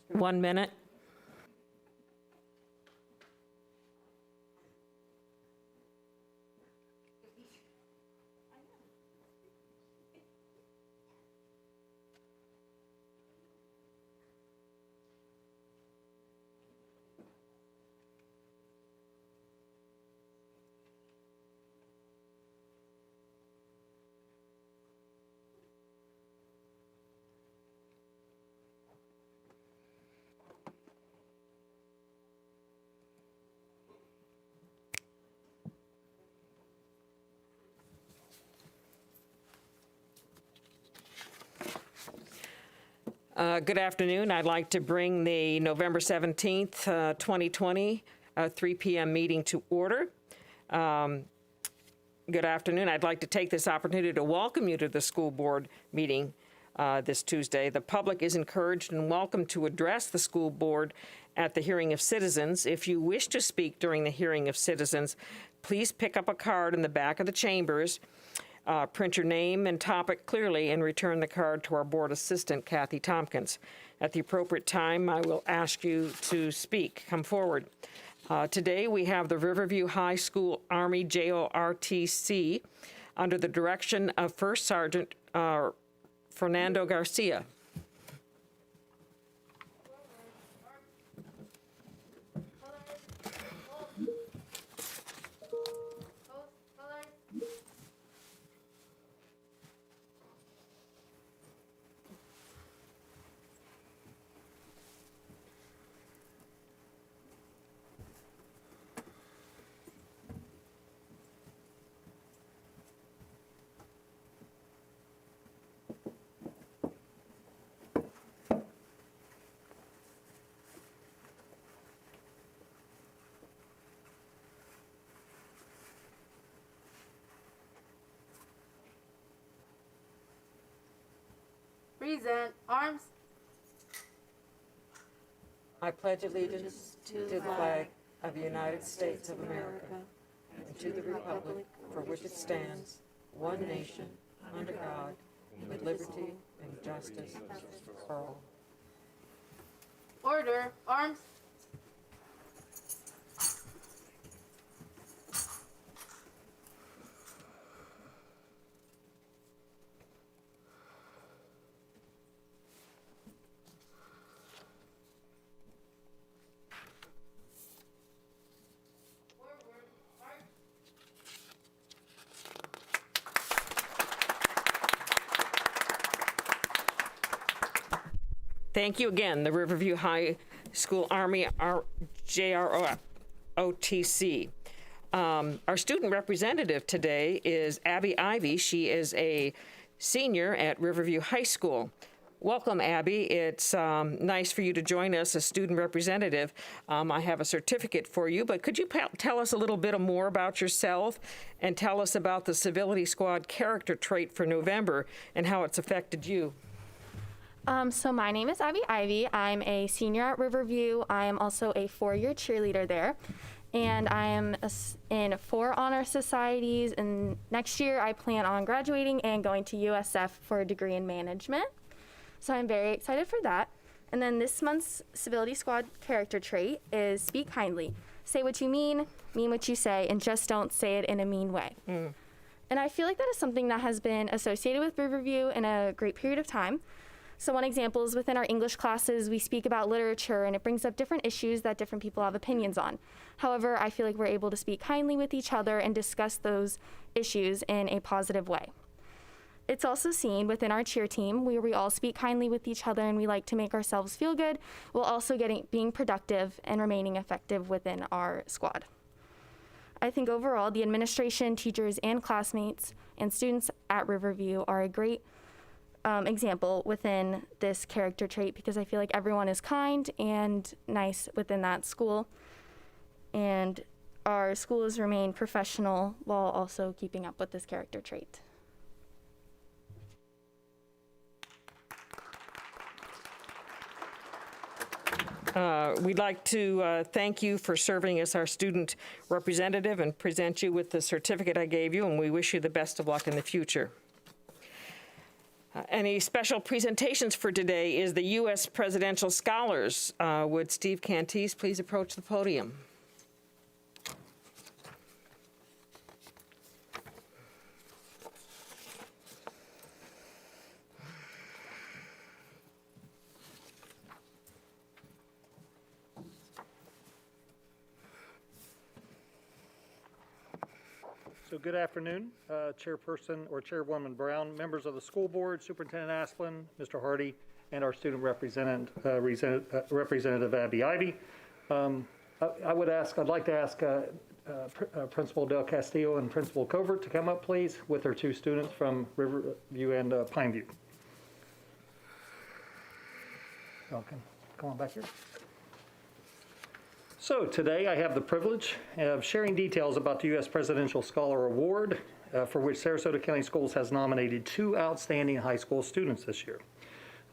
1 minute. Good afternoon. I'd like to bring the November 17th, 2020, 3 p.m. meeting to order. Good afternoon. I'd like to take this opportunity to welcome you to the school board meeting this Tuesday. The public is encouraged and welcome to address the school board at the hearing of citizens. If you wish to speak during the hearing of citizens, please pick up a card in the back of the chambers. Print your name and topic clearly and return the card to our board assistant, Kathy Tompkins. At the appropriate time, I will ask you to speak. Come forward. Today, we have the Riverview High School Army JORTC under the direction of First Sergeant Fernando Garcia. Present. Arms. I pledge allegiance to the flag of the United States of America and to the republic for which it stands, one nation, under God, with liberty and justice for all. Order. Arms. Thank you again, the Riverview High School Army JROTC. Our student representative today is Abby Ivy. She is a senior at Riverview High School. Welcome, Abby. It's nice for you to join us as student representative. I have a certificate for you, but could you tell us a little bit more about yourself and tell us about the Civility Squad character trait for November and how it's affected you? So my name is Abby Ivy. I'm a senior at Riverview. I am also a 4-year cheerleader there. And I am in 4 honor societies. And next year I plan on graduating and going to USF for a degree in management. So I'm very excited for that. And then this month's Civility Squad character trait is speak kindly. Say what you mean what you say, and just don't say it in a mean way. And I feel like that is something that has been associated with Riverview in a great period of time. So one example is within our English classes, we speak about literature and it brings up different issues that different people have opinions on. However, I feel like we're able to speak kindly with each other and discuss those issues in a positive way. It's also seen within our cheer team where we all speak kindly with each other and we like to make ourselves feel good while also being productive and remaining effective within our squad. I think overall, the administration, teachers, and classmates and students at Riverview are a great example within this character trait because I feel like everyone is kind and nice within that school. And our schools remain professional while also keeping up with this character trait. We'd like to thank you for serving as our student representative and present you with the certificate I gave you, and we wish you the best of luck in the future. Any special presentations for today is the U.S. Presidential Scholars. Would Steve Cantis please approach the podium? So good afternoon, Chairperson or Chairwoman Brown, members of the school board, Superintendent Asplin, Mr. Hardy, and our student representative Abby Ivy. I'd like to ask Principal Del Castillo and Principal Covert to come up, please, with their two students from Riverview and Pineview. Welcome. Come on back here. So today I have the privilege of sharing details about the U.S. Presidential Scholar Award, for which Sarasota County Schools has nominated 2 outstanding high school students this year.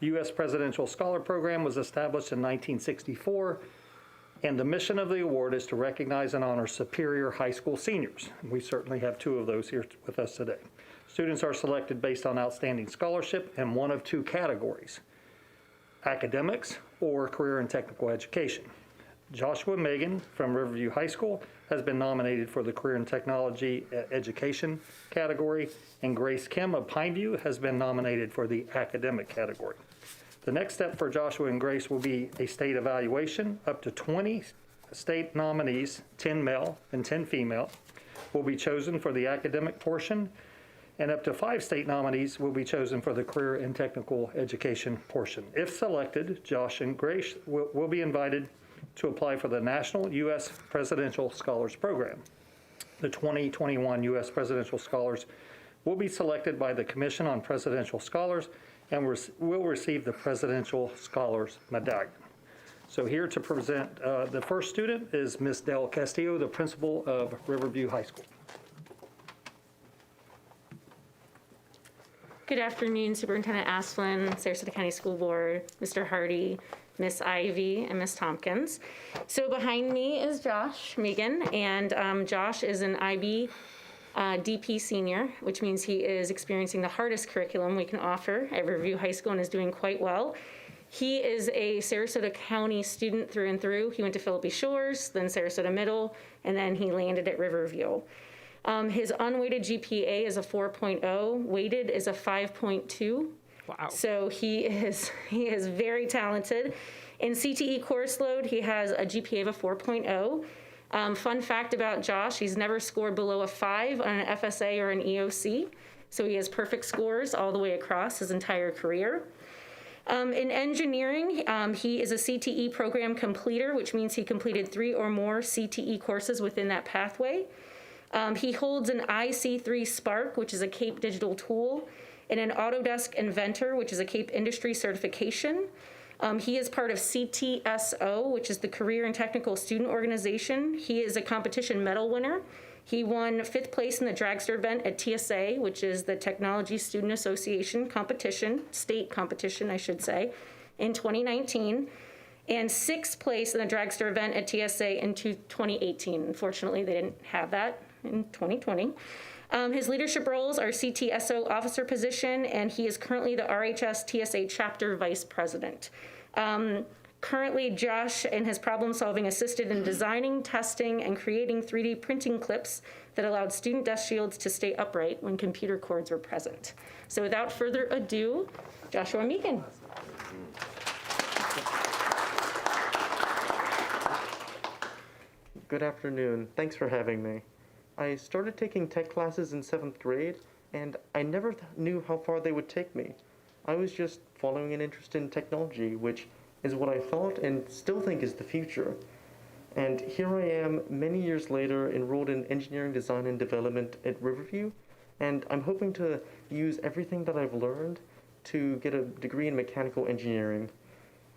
The U.S. Presidential Scholar Program was established in 1964, and the mission of the award is to recognize and honor superior high school seniors. We certainly have 2 of those here with us today. Students are selected based on outstanding scholarship in one of 2 categories: academics or career and technical education. Joshua Megan from Riverview High School has been nominated for the Career and Technology Education category, and Grace Kim of Pineview has been nominated for the academic category. The next step for Joshua and Grace will be a state evaluation. Up to 20 state nominees, 10 male and 10 female, will be chosen for the academic portion, and up to 5 state nominees will be chosen for the career and technical education portion. If selected, Josh and Grace will be invited to apply for the National U.S. Presidential Scholars Program. The 2021 U.S. Presidential Scholars will be selected by the Commission on Presidential Scholars and will receive the Presidential Scholars Medallion. So here to present the first student is Ms. Del Castillo, the principal of Riverview High School. Good afternoon, Superintendent Asplin, Sarasota County School Board, Mr. Hardy, Miss Ivy, and Miss Tompkins. So behind me is Josh Megan, and Josh is an IB DP senior, which means he is experiencing the hardest curriculum we can offer at Riverview High School and is doing quite well. He is a Sarasota County student through and through. He went to Philippi Shores, then Sarasota Middle, and then he landed at Riverview. His unweighted GPA is a 4.0, weighted is a 5.2. Wow. So he is very talented. In CTE course load, he has a GPA of a 4.0. Fun fact about Josh, he's never scored below a 5 on an FSA or an EOC. So he has perfect scores all the way across his entire career. In engineering, he is a CTE program completer, which means he completed 3 or more CTE courses within that pathway. He holds an IC3 Spark, which is a CAPE digital tool, and an Autodesk Inventor, which is a CAPE industry certification. He is part of CTSO, which is the Career and Technical Student Organization. He is a competition medal winner. He won 5th place in the dragster event at TSA, which is the Technology Student Association competition, state competition, I should say, in 2019, and 6th place in the dragster event at TSA in 2018. Unfortunately, they didn't have that in 2020. His leadership roles are CTSO officer position, and he is currently the RHS TSA chapter vice president. Currently, Josh and his problem solving assisted in designing, testing, and creating 3D printing clips that allowed student desk shields to stay upright when computer cords were present. So without further ado, Joshua Meakin. Good afternoon. Thanks for having me. I started taking tech classes in 7th grade, and I never knew how far they would take me. I was just following an interest in technology, which is what I thought and still think is the future. And here I am, many years later, enrolled in engineering design and development at Riverview, and I'm hoping to use everything that I've learned to get a degree in mechanical engineering.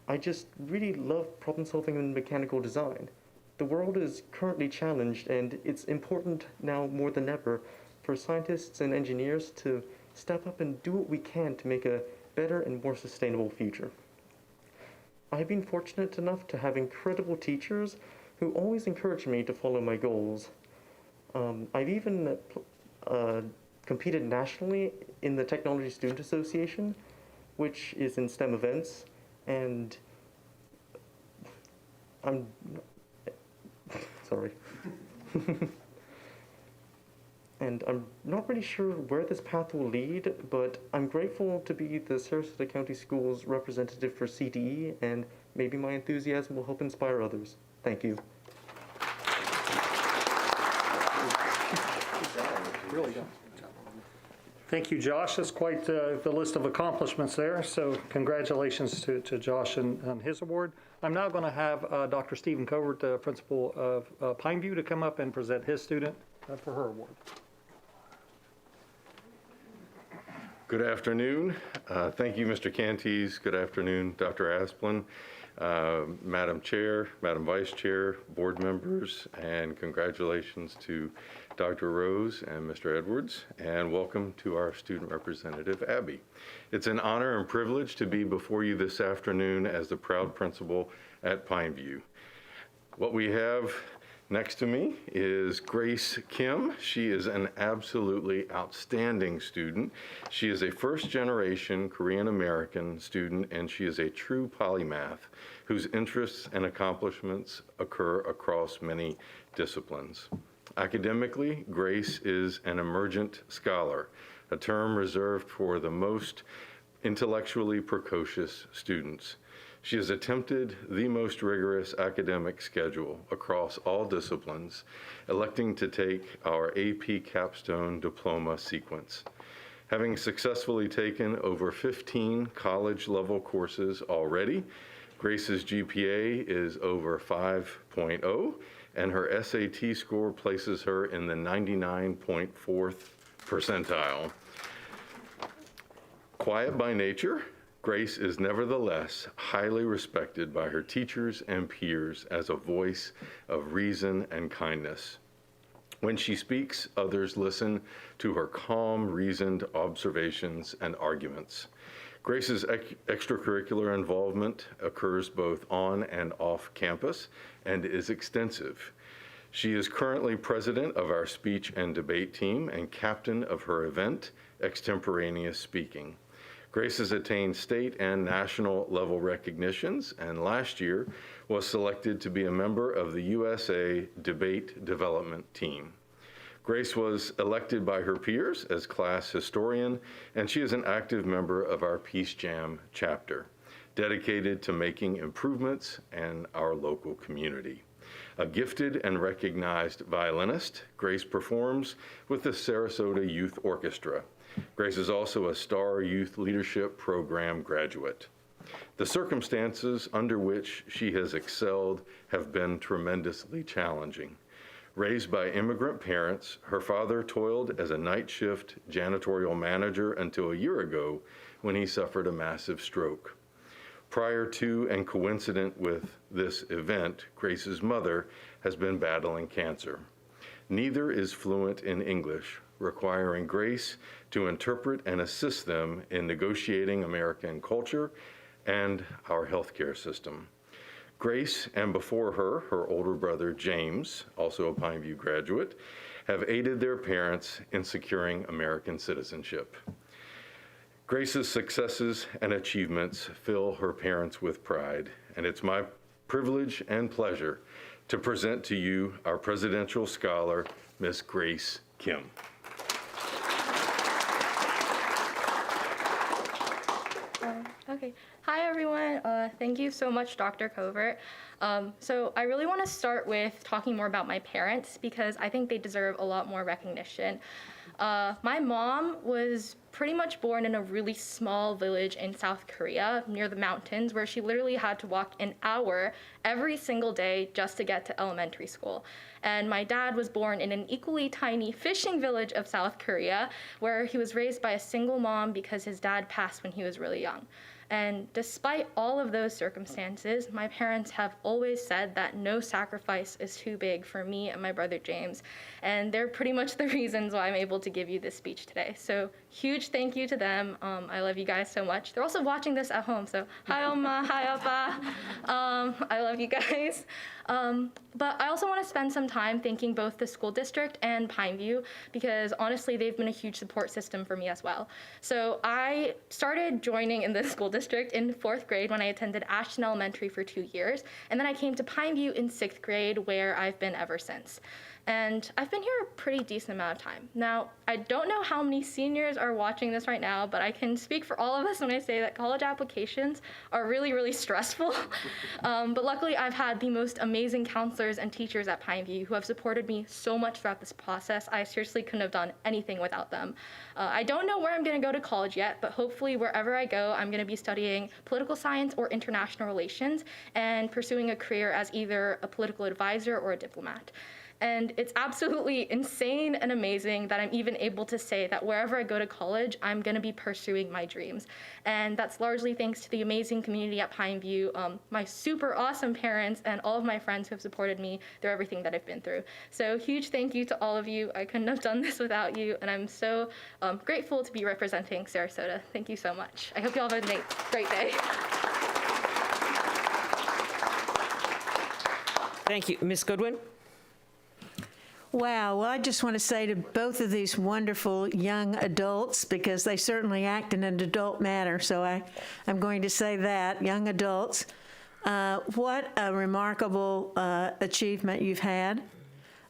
I just really love problem solving in mechanical design. The world is currently challenged, and it's important now more than ever for scientists and engineers to step up and do what we can to make a better and more sustainable future. I've been fortunate enough to have incredible teachers who always encourage me to follow my goals. I've even competed nationally in the Technology Student Association, which is in STEM events, and I'm sorry. And I'm not really sure where this path will lead, but I'm grateful to be the Sarasota County Schools representative for CTE, and maybe my enthusiasm will help inspire others. Thank you. Really done. Thank you, Josh. That's quite the list of accomplishments there. So congratulations to Josh on his award. I'm now going to have Dr. Stephen Covert, the principal of Pineview, to come up and present his student for her award. Good afternoon. Thank you, Mr. Canties. Good afternoon, Dr. Asplin, Madam Chair, Madam Vice Chair, board members, and congratulations to Dr. Rose and Mr. Edwards, and welcome to our student representative, Abby. It's an honor and privilege to be before you this afternoon as the proud principal at Pineview. What we have next to me is Grace Kim. She is an absolutely outstanding student. She is a first-generation Korean-American student, and she is a true polymath whose interests and accomplishments occur across many disciplines. Academically, Grace is an emergent scholar, a term reserved for the most intellectually precocious students. She has attempted the most rigorous academic schedule across all disciplines, electing to take our AP Capstone Diploma sequence. Having successfully taken over 15 college-level courses already, Grace's GPA is over 5.0, and her SAT score places her in the 99.4th percentile. Quiet by nature, Grace is nevertheless highly respected by her teachers and peers as a voice of reason and kindness. When she speaks, others listen to her calm, reasoned observations and arguments. Grace's extracurricular involvement occurs both on and off campus and is extensive. She is currently president of our speech and debate team and captain of her event, Extemporaneous Speaking. Grace has attained state and national level recognitions, and last year was selected to be a member of the USA Debate Development Team. Grace was elected by her peers as class historian, and she is an active member of our Peace Jam chapter, dedicated to making improvements in our local community. A gifted and recognized violinist, Grace performs with the Sarasota Youth Orchestra. Grace is also a Star Youth Leadership Program graduate. The circumstances under which she has excelled have been tremendously challenging. Raised by immigrant parents, her father toiled as a night shift janitorial manager until a year ago when he suffered a massive stroke. Prior to and coincident with this event, Grace's mother has been battling cancer. Neither is fluent in English, requiring Grace to interpret and assist them in negotiating American culture and our healthcare system. Grace, and before her, her older brother James, also a Pineview graduate, have aided their parents in securing American citizenship. Grace's successes and achievements fill her parents with pride, and it's my privilege and pleasure to present to you our presidential scholar, Miss Grace Kim. Okay. Hi, everyone. Thank you so much, Dr. Covert. So I really want to start with talking more about my parents because I think they deserve a lot more recognition. My mom was pretty much born in a really small village in South Korea near the mountains where she literally had to walk an hour every single day just to get to elementary school. And my dad was born in an equally tiny fishing village of South Korea where he was raised by a single mom because his dad passed when he was really young. And despite all of those circumstances, my parents have always said that no sacrifice is too big for me and my brother James. And they're pretty much the reasons why I'm able to give you this speech today. So huge thank you to them. I love you guys so much. They're also watching this at home. So hi, Oma, hi, Appa. I love you guys. But I also want to spend some time thanking both the school district and Pineview because honestly, they've been a huge support system for me as well. So I started joining in the school district in 4th grade when I attended Ashton Elementary for 2 years. And then I came to Pineview in 6th grade where I've been ever since. And I've been here a pretty decent amount of time. Now, I don't know how many seniors are watching this right now, but I can speak for all of us when I say that college applications are really, really stressful. But luckily, I've had the most amazing counselors and teachers at Pineview who have supported me so much throughout this process. I seriously couldn't have done anything without them. I don't know where I'm gonna go to college yet, but hopefully wherever I go, I'm gonna be studying political science or international relations and pursuing a career as either a political advisor or a diplomat. And it's absolutely insane and amazing that I'm even able to say that wherever I go to college, I'm gonna be pursuing my dreams. And that's largely thanks to the amazing community at Pineview, my super awesome parents, and all of my friends who have supported me through everything that I've been through. So huge thank you to all of you. I couldn't have done this without you, and I'm so grateful to be representing Sarasota. Thank you so much. I hope you all have a great day. Thank you. Ms. Goodwin? Wow. Well, I just want to say to both of these wonderful young adults, because they certainly act in an adult manner, so I'm going to say that, young adults, what a remarkable achievement you've had.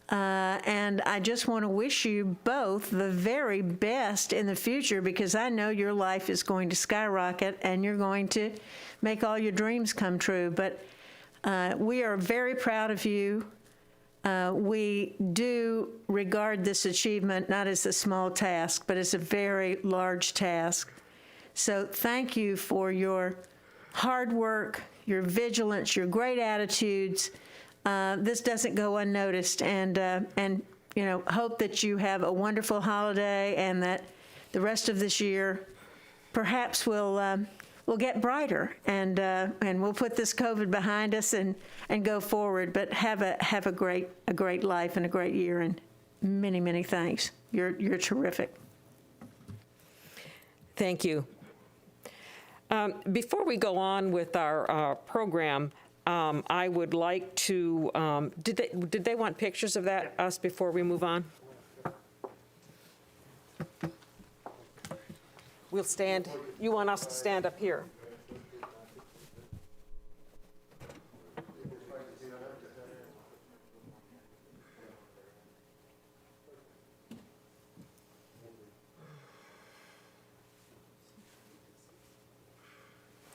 And I just want to wish you both the very best in the future, because I know your life is going to skyrocket and you're going to make all your dreams come true. But we are very proud of you. We do regard this achievement not as a small task, but as a very large task. So thank you for your hard work, your vigilance, your great attitudes. This doesn't go unnoticed, and you know, hope that you have a wonderful holiday and that the rest of this year perhaps will get brighter, and we'll put this COVID behind us and go forward. But have a great life and a great year, and many thanks. You're terrific. Thank you. Before we go on with our program, I would like to. Did they want pictures of us before we move on? We'll stand. You want us to stand up here?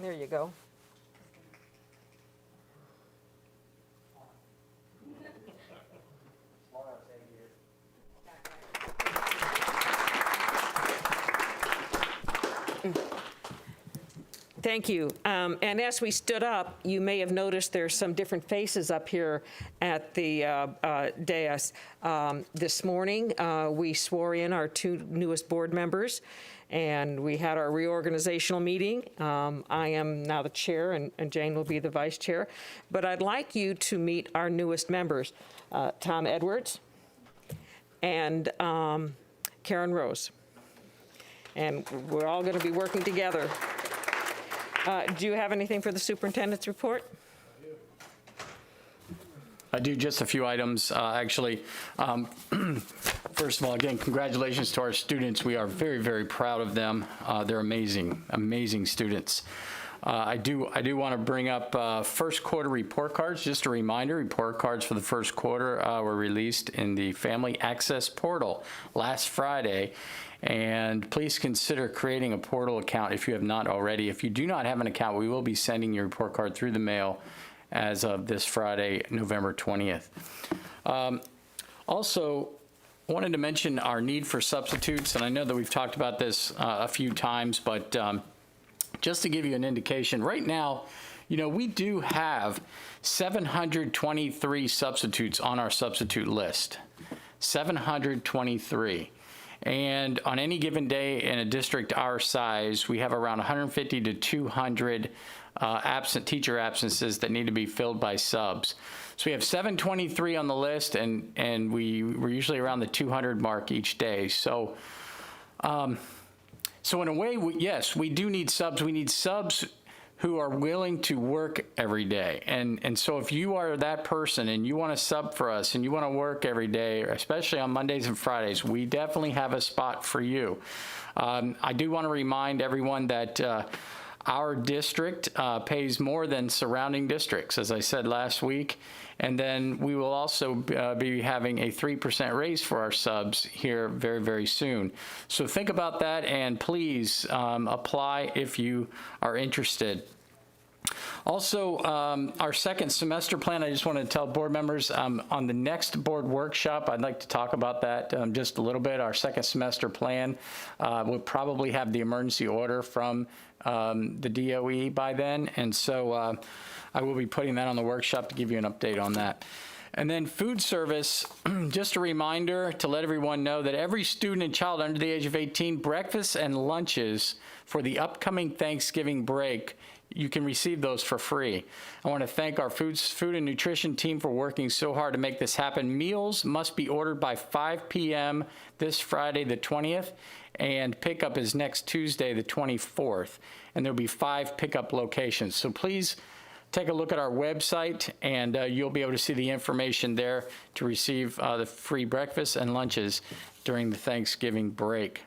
There you go. Thank you. And as we stood up, you may have noticed there's some different faces up here at the dais. This morning, we swore in our 2 newest board members, and we had our reorganizational meeting. I am now the chair, and Jane will be the vice chair. But I'd like you to meet our newest members, Tom Edwards and Karen Rose. And we're all going to be working together. Do you have anything for the superintendent's report? I do, just a few items, actually. First of all, again, congratulations to our students. We are very proud of them. They're amazing students. I do want to bring up first quarter report cards. Just a reminder, report cards for the first quarter were released in the Family Access Portal last Friday. And please consider creating a portal account if you have not already. If you do not have an account, we will be sending your report card through the mail as of this Friday, November 20th. Also, wanted to mention our need for substitutes, and I know that we've talked about this a few times, but just to give you an indication, right now, you know, we do have 723 substitutes on our substitute list. 723. And on any given day in a district our size, we have around 150 to 200 teacher absences that need to be filled by subs. So we have 723 on the list, and we're usually around the 200 mark each day. So, so in a way, yes, we do need subs. We need subs who are willing to work every day. And so if you are that person and you want to sub for us and you want to work every day, especially on Mondays and Fridays, we definitely have a spot for you. I do want to remind everyone that our district pays more than surrounding districts, as I said last week. And then we will also be having a 3% raise for our subs here very, very soon. So think about that, and please apply if you are interested. Also, our second semester plan, I just want to tell board members on the next board workshop, I'd like to talk about that just a little bit. Our second semester plan will probably have the emergency order from the DOE by then. And so I will be putting that on the workshop to give you an update on that. And then food service, just a reminder to let everyone know that every student and child under the age of 18, breakfasts and lunches for the upcoming Thanksgiving break, you can receive those for free. I want to thank our food and nutrition team for working so hard to make this happen. Meals must be ordered by 5 p.m. this Friday, the 20th, and pickup is next Tuesday, the 24th. And there'll be 5 pickup locations. So please take a look at our website, and you'll be able to see the information there to receive the free breakfasts and lunches during the Thanksgiving break.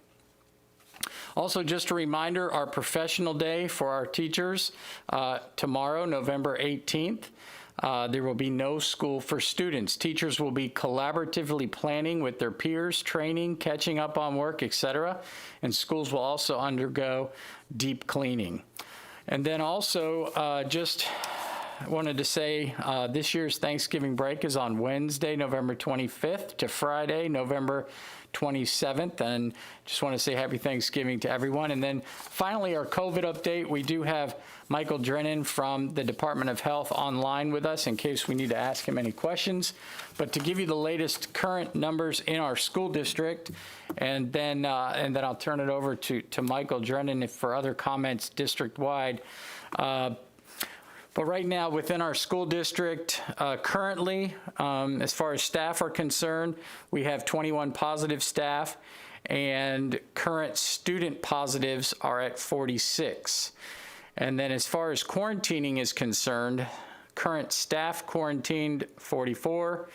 Also, just a reminder, our professional day for our teachers, tomorrow, November 18th. There will be no school for students. Teachers will be collaboratively planning with their peers, training, catching up on work, etc. And schools will also undergo deep cleaning. And then also, just wanted to say this year's Thanksgiving break is on Wednesday, November 25th to Friday, November 27th, and just want to say happy Thanksgiving to everyone. And then finally, our COVID update. We do have Michael Drennan from the Department of Health online with us in case we need to ask him any questions. But to give you the latest current numbers in our school district, and then I'll turn it over to Michael Drennan for other comments district-wide. But right now, within our school district, currently, as far as staff are concerned, we have 21 positive staff, and current student positives are at 46. And then as far as quarantining is concerned, current staff quarantined 44,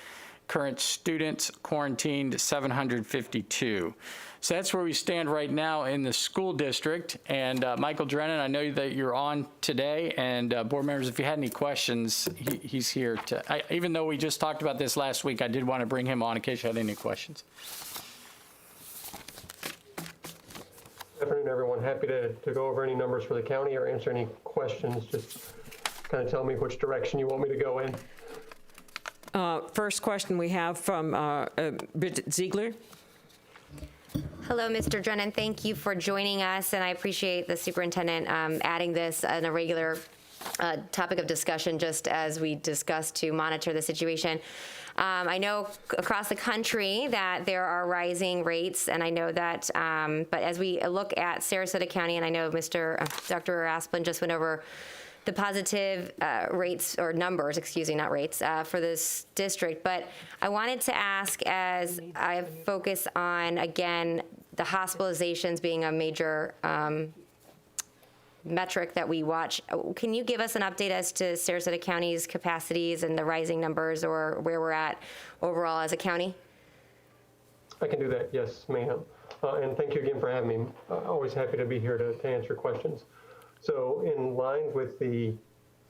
current students quarantined 752. So that's where we stand right now in the school district. And Michael Drennan, I know that you're on today, and board members, if you had any questions, he's here to, even though we just talked about this last week, I did want to bring him on in case you had any questions. Good afternoon, everyone. Happy to go over any numbers for the county or answer any questions. Just kind of tell me which direction you want me to go in. First question we have from Bridget Ziegler. Hello, Mr. Drennan. Thank you for joining us, and I appreciate the superintendent adding this on a regular topic of discussion, just as we discussed to monitor the situation. I know across the country that there are rising rates, and I know that, but as we look at Sarasota County, and I know Dr. Asplin just went over the positive rates, or numbers, excuse me, not rates, for this district. But I wanted to ask, as I focus on, again, the hospitalizations being a major metric that we watch, can you give us an update as to Sarasota County's capacities and the rising numbers, or where we're at overall as a county? I can do that, yes, ma'am. And thank you again for having me. Always happy to be here to answer questions. So in line with the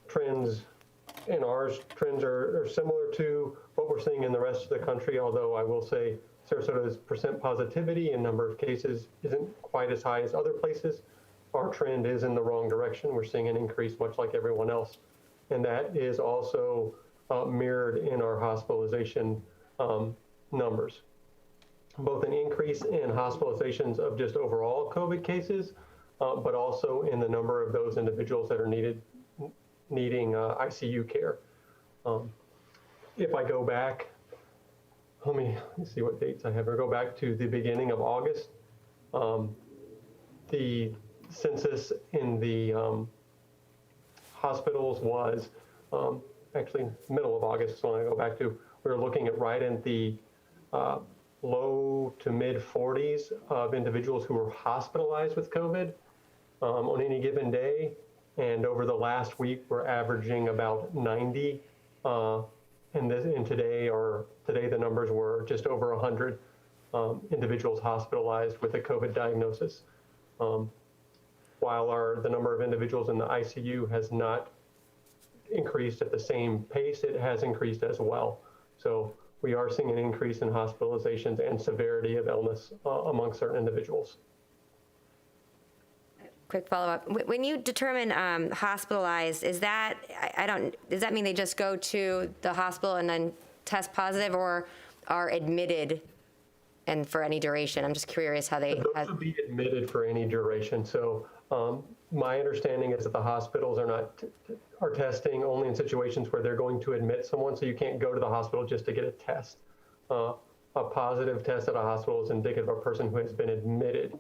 trends, and ours trends are similar to what we're seeing in the rest of the country, although I will say Sarasota's percent positivity and number of cases isn't quite as high as other places. Our trend is in the wrong direction. We're seeing an increase much like everyone else. And that is also mirrored in our hospitalization numbers. Both an increase in hospitalizations of just overall COVID cases, but also in the number of those individuals that are needing ICU care. If I go back, let me see what dates I have. I go back to the beginning of August. The census in the hospitals was actually middle of August is when I go back to. We were looking at right in the low to mid 40s of individuals who were hospitalized with COVID on any given day. And over the last week, we're averaging about 90. And today the numbers were just over 100 individuals hospitalized with a COVID diagnosis. While the number of individuals in the ICU has not increased at the same pace, it has increased as well. So we are seeing an increase in hospitalizations and severity of illness among certain individuals. Quick follow-up. When you determine hospitalized, does that mean they just go to the hospital and then test positive, or are admitted and for any duration? I'm just curious how they... Those would be admitted for any duration. So my understanding is that the hospitals are testing only in situations where they're going to admit someone, so you can't go to the hospital just to get a test. A positive test at a hospital is indicative of a person who has been admitted.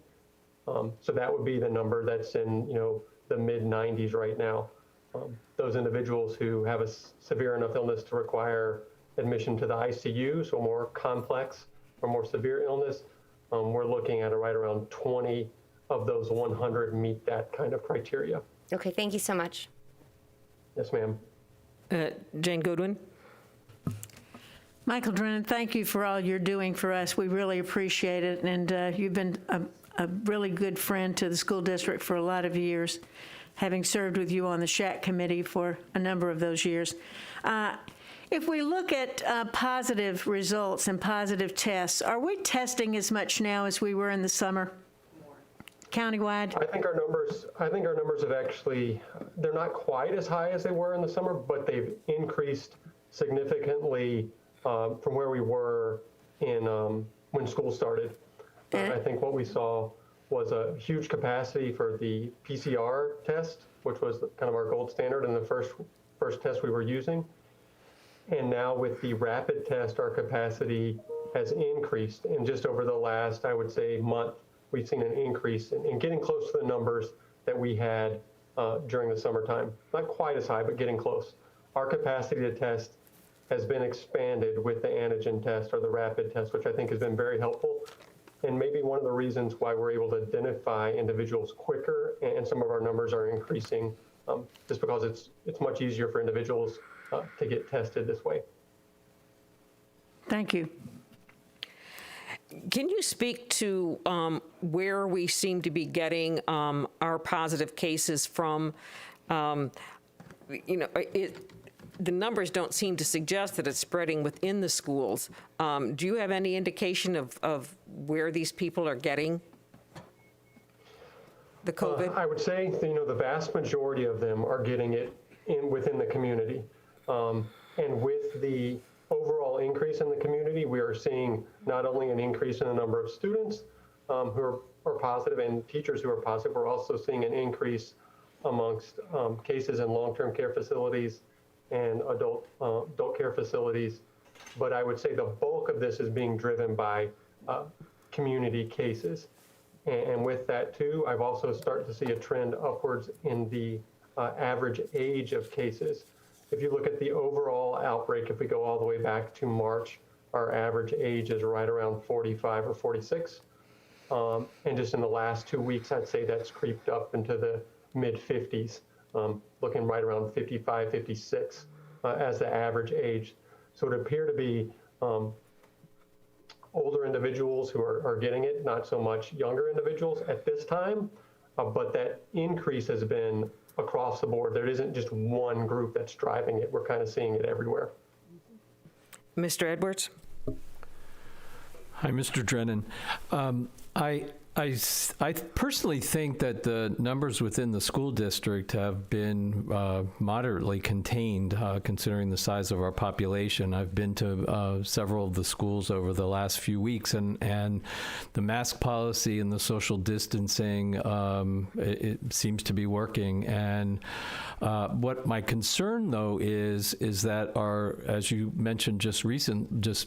So that would be the number that's in, the mid-90s right now. Those individuals who have a severe enough illness to require admission to the ICU, so more complex or more severe illness, we're looking at right around 20 of those 100 meet that kind of criteria. Okay, thank you so much. Yes, ma'am. Jane Goodwin? Michael Drennan, thank you for all you're doing for us. We really appreciate it, and you've been a really good friend to the school district for a lot of years, having served with you on the SHAC committee for a number of those years. If we look at positive results and positive tests, are we testing as much now as we were in the summer, countywide? I think our numbers have actually, they're not quite as high as they were in the summer, but they've increased significantly from where we were in when school started. I think what we saw was a huge capacity for the PCR test, which was kind of our gold standard and the first test we were using. And now with the rapid test, our capacity has increased. And just over the last, I would say, month, we've seen an increase in getting close to the numbers that we had during the summertime. Not quite as high, but getting close. Our capacity to test has been expanded with the antigen test or the rapid test, which I think has been very helpful. And maybe one of the reasons why we're able to identify individuals quicker and some of our numbers are increasing, just because it's much easier for individuals to get tested this way. Thank you. Can you speak to where we seem to be getting our positive cases from? The numbers don't seem to suggest that it's spreading within the schools. Do you have any indication of where these people are getting the COVID? I would say, the vast majority of them are getting it within the community. And with the overall increase in the community, we are seeing not only an increase in the number of students who are positive and teachers who are positive, we're also seeing an increase amongst cases in long-term care facilities and adult care facilities. But I would say the bulk of this is being driven by community cases. And with that too, I've also started to see a trend upwards in the average age of cases. If you look at the overall outbreak, if we go all the way back to March, our average age is right around 45 or 46. And just in the last 2 weeks, I'd say that's creeped up into the mid-50s, looking right around 55, 56 as the average age. So it appear to be older individuals who are getting it, not so much younger individuals at this time, but that increase has been across the board. There isn't just one group that's driving it. We're kind of seeing it everywhere. Mr. Edwards? Hi, Mr. Drennan. I personally think that the numbers within the school district have been moderately contained, considering the size of our population. I've been to several of the schools over the last few weeks, and the mask policy and the social distancing, it seems to be working. And what my concern, though, is that as you mentioned just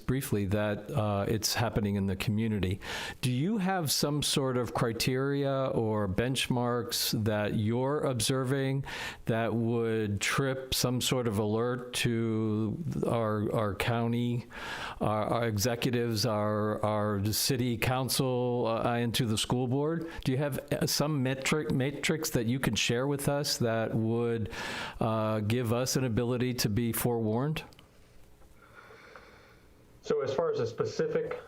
briefly, that it's happening in the community. Do you have some sort sort of criteria or benchmarks that you're observing that would trip some sort of alert to our county, our executives, our city council, and to the school board? Do you have some matrix that you can share with us that would give us an ability to be forewarned? So as far as a specific,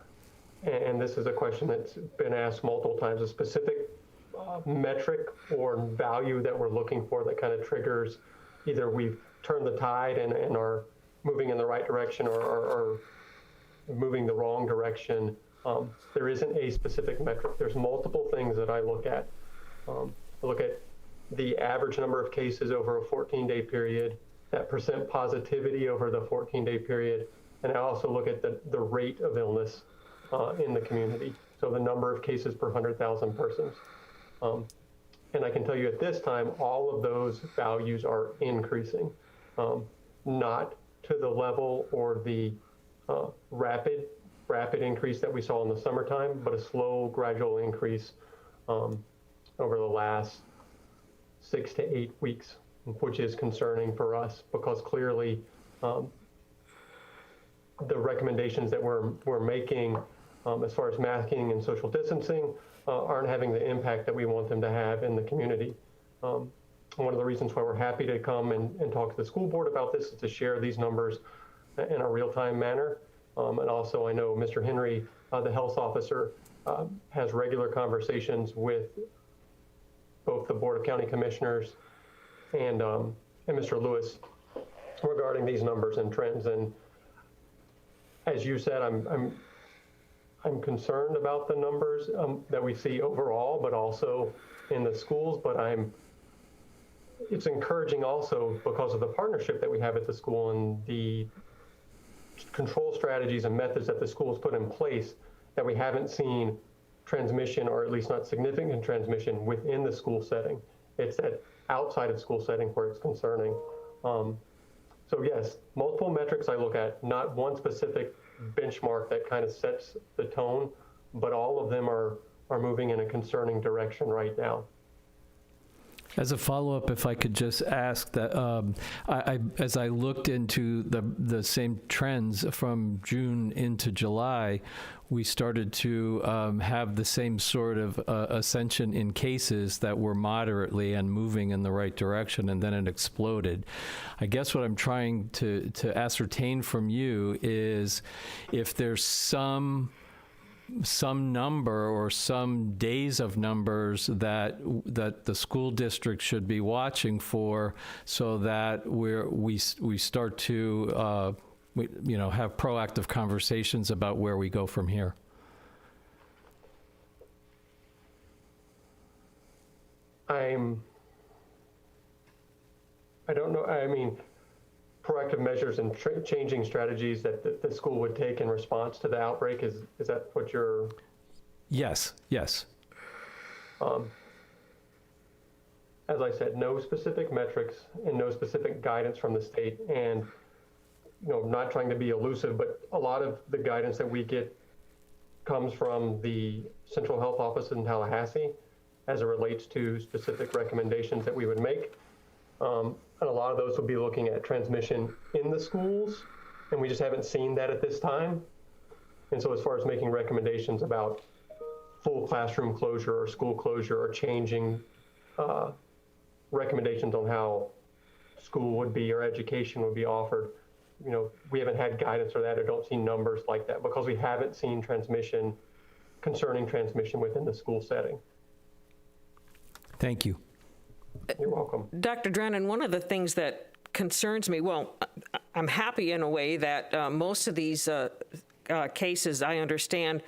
and this is a question that's been asked multiple times, a specific metric or value that we're looking for that kind of triggers either we've turned the tide and are moving in the right direction or moving the wrong direction, there isn't a specific metric. There's multiple things that I look at. I look at the average number of cases over a 14-day period, that percent positivity over the 14-day period, and I also look at the rate of illness in the community, so the number of cases per 100,000 persons. And I can tell you at this time, all of those values are increasing, not to the level or the rapid increase that we saw in the summertime, but a slow, gradual increase over the last 6 to 8 weeks, which is concerning for us because clearly the recommendations that we're making as far as masking and social distancing aren't having the impact that we want them to have in the community. One of the reasons why we're happy to come and talk to the school board about this is to share these numbers in a real-time manner. And also I know Mr. Henry, the health officer, has regular conversations with both the Board of County Commissioners and Mr. Lewis regarding these numbers and trends. And as you said, I'm concerned about the numbers that we see overall, but also in the schools. But it's encouraging also because of the partnership that we have at the school and the control strategies and methods that the schools put in place that we haven't seen transmission, or at least not significant transmission, within the school setting. It's that outside of school setting where it's concerning. So yes, multiple metrics I look at, not one specific benchmark that kind of sets the tone, but all of them are moving in a concerning direction right now. As a follow-up, if I could just ask that, as I looked into the same trends from June into July, we started to have the same sort of ascension in cases that were moderately and moving in the right direction, and then it exploded. I guess what I'm trying to ascertain from you is if there's some number or some days of numbers that the school district should be watching for, so that we start to have proactive conversations about where we go from here. I don't know. I mean, proactive measures and changing strategies that the school would take in response to the outbreak, is that what you're? Yes. As I said, no specific metrics and no specific guidance from the state, and not trying to be elusive, but a lot of the guidance that we get comes from the Central Health Office in Tallahassee as it relates to specific recommendations that we would make. And a lot of those will be looking at transmission in the schools, and we just haven't seen that at this time. And so as far as making recommendations about full classroom closure or school closure or changing recommendations on how school would be or education would be offered, we haven't had guidance or that. I don't see numbers like that because we haven't seen concerning transmission within the school setting. Thank you. You're welcome. Dr. Drennan, one of the things that concerns me, well, I'm happy in a way that most of these cases, I understand,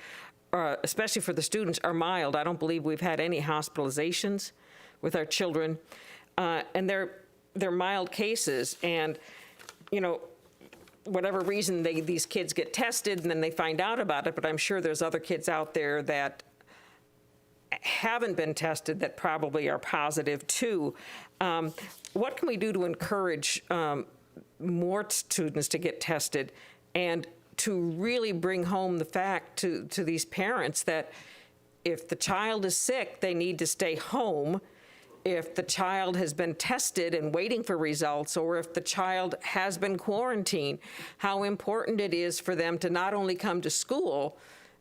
especially for the students, are mild. I don't believe we've had any hospitalizations with our children, and they're mild cases. And, whatever reason these kids get tested and then they find out about it, but I'm sure there's other kids out there that haven't been tested that probably are positive too. What can we do to encourage more students to get tested and to really bring home the fact to these parents that If the child is sick, they need to stay home. If the child has been tested and waiting for results, or if the child has been quarantined, how important it is for them to not only come to school,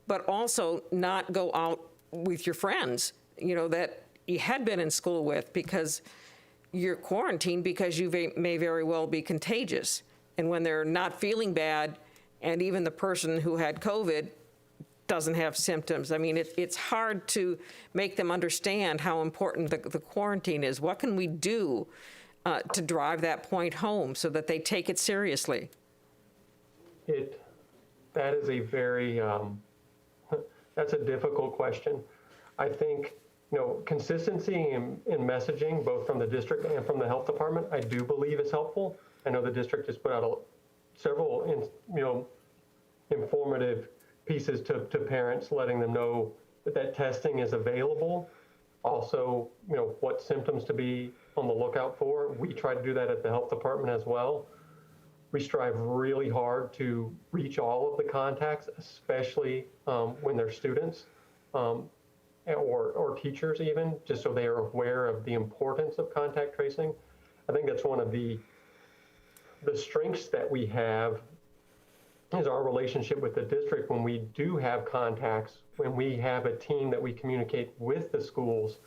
but also not go out with your friends, that you had been in school with, because you're quarantined because you may very well be contagious. And when they're not feeling bad, and even the person who had COVID doesn't have symptoms, I mean, it's hard to make them understand how important the quarantine is. What can we do to drive that point home so that they take it seriously? That is a very, that's a difficult question. I think, consistency in messaging, both from the district and from the health department, I do believe is helpful. I know the district has put out several, informative pieces to parents, letting them know that testing is available. Also, what symptoms to be on the lookout for. We try to do that at the health department as well. We strive really hard to reach all of the contacts, especially when they're students or teachers even, just so they are aware of the importance of contact tracing. I think that's one of the strengths that we have is our relationship with the district. When we do have contacts, when we have a team that we communicate with the schools,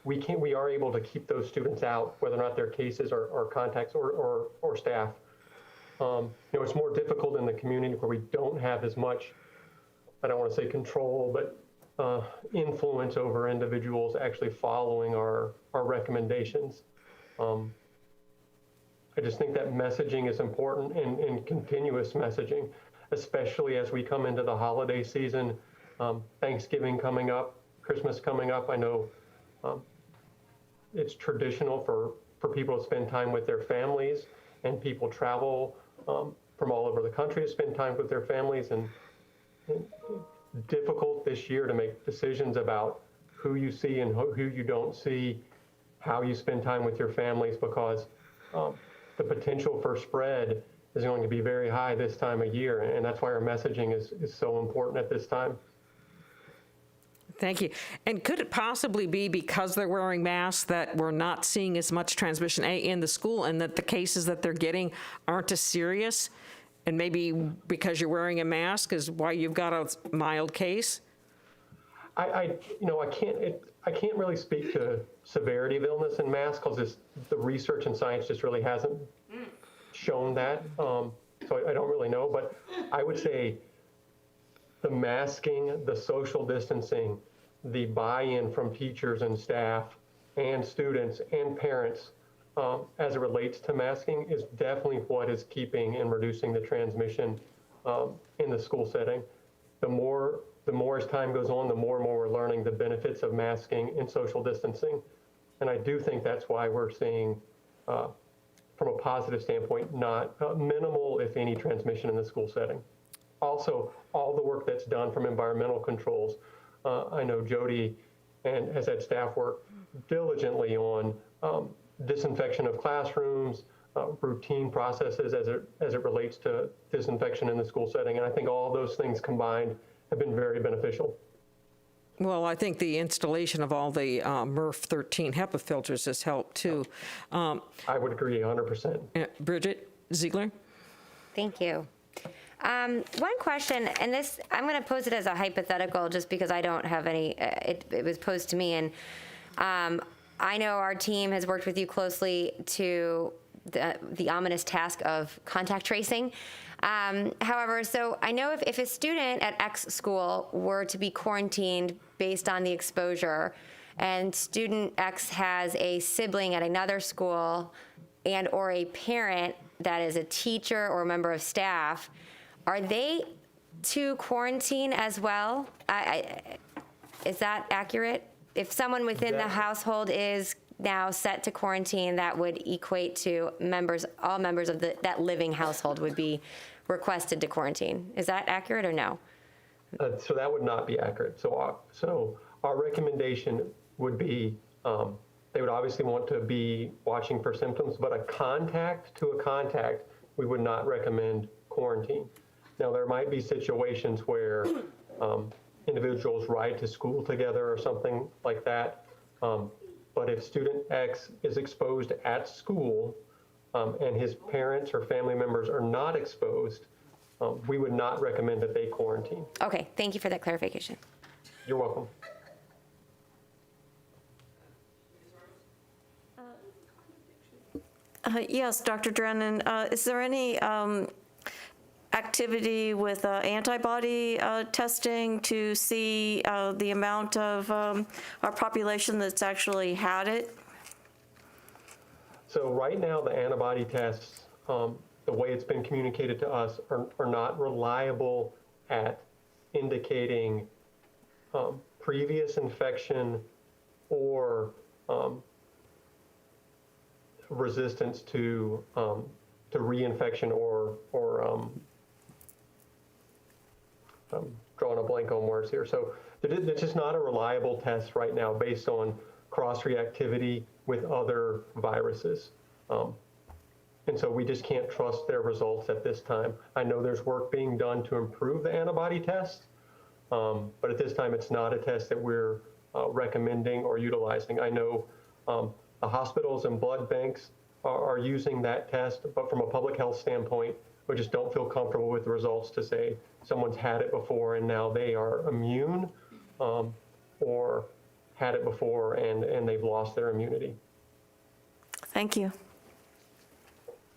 we are able to keep those students out, whether or not they're cases or contacts or staff. It's more difficult in the community where we don't have as much, I don't want to say control, but influence over individuals actually following our recommendations. I just think that messaging is important, and continuous messaging, especially as we come into the holiday season, Thanksgiving coming up, Christmas coming up. I know it's traditional for people to spend time with their families, and people travel from all over the country to spend time with their families, and difficult this year to make decisions about who you see and who you don't see, how you spend time with your families, because the potential for spread is going to be very high this time of year, and that's why our messaging is so important at this time. Thank you. And could it possibly be because they're wearing masks that we're not seeing as much transmission in the school, and that the cases that they're getting aren't as serious? And maybe because you're wearing a mask is why you've got a mild case? I can't really speak to severity of illness in masks, because the research and science just really hasn't shown that. So I don't really know, but I would say the masking, the social distancing, the buy-in from teachers and staff and students and parents as it relates to masking is definitely what is keeping and reducing the transmission in the school setting. The more as time goes on, the more and more we're learning the benefits of masking and social distancing. And I do think that's why we're seeing, from a positive standpoint, not minimal, if any, transmission in the school setting. Also, all the work that's done from environmental controls. I know Jody has had staff work diligently on disinfection of classrooms, routine processes as it relates to disinfection in the school setting. And I think all of those things combined have been very beneficial. Well, I think the installation of all the MERV 13 HEPA filters has helped too. I would agree 100%. Bridget Ziegler? Thank you. One question, and this, I'm going to pose it as a hypothetical just because I don't have any, it was posed to me, and I know our team has worked with you closely to the ominous task of contact tracing. However, so I know if a student at X school were to be quarantined based on the exposure, and student X has a sibling at another school and or a parent that is a teacher or a member of staff, are they to quarantine as well? Is that accurate? If someone within the household is now set to quarantine, that would equate to all members of that living household would be requested to quarantine. Is that accurate or no? So that would not be accurate. So our recommendation would be, they would obviously want to be watching for symptoms, but a contact to a contact, we would not recommend quarantine. Now, there might be situations where individuals ride to school together or something like that. But if student X is exposed at school and his parents or family members are not exposed, we would not recommend that they quarantine. Okay, thank you for that clarification. You're welcome. Yes, Dr. Drennan, is there any activity with antibody testing to see the amount of our population that's actually had it? So right now, the antibody tests, the way it's been communicated to us, are not reliable at indicating previous infection or resistance to reinfection or I'm drawing a blank on words here. So it's just not a reliable test right now based on cross-reactivity with other viruses. And so we just can't trust their results at this time. I know there's work being done to improve the antibody test, but at this time it's not a test that we're recommending or utilizing. I know the hospitals and blood banks are using that test, but from a public health standpoint, we just don't feel comfortable with the results to say someone's had it before and now they are immune, or had it before and they've lost their immunity. Thank you.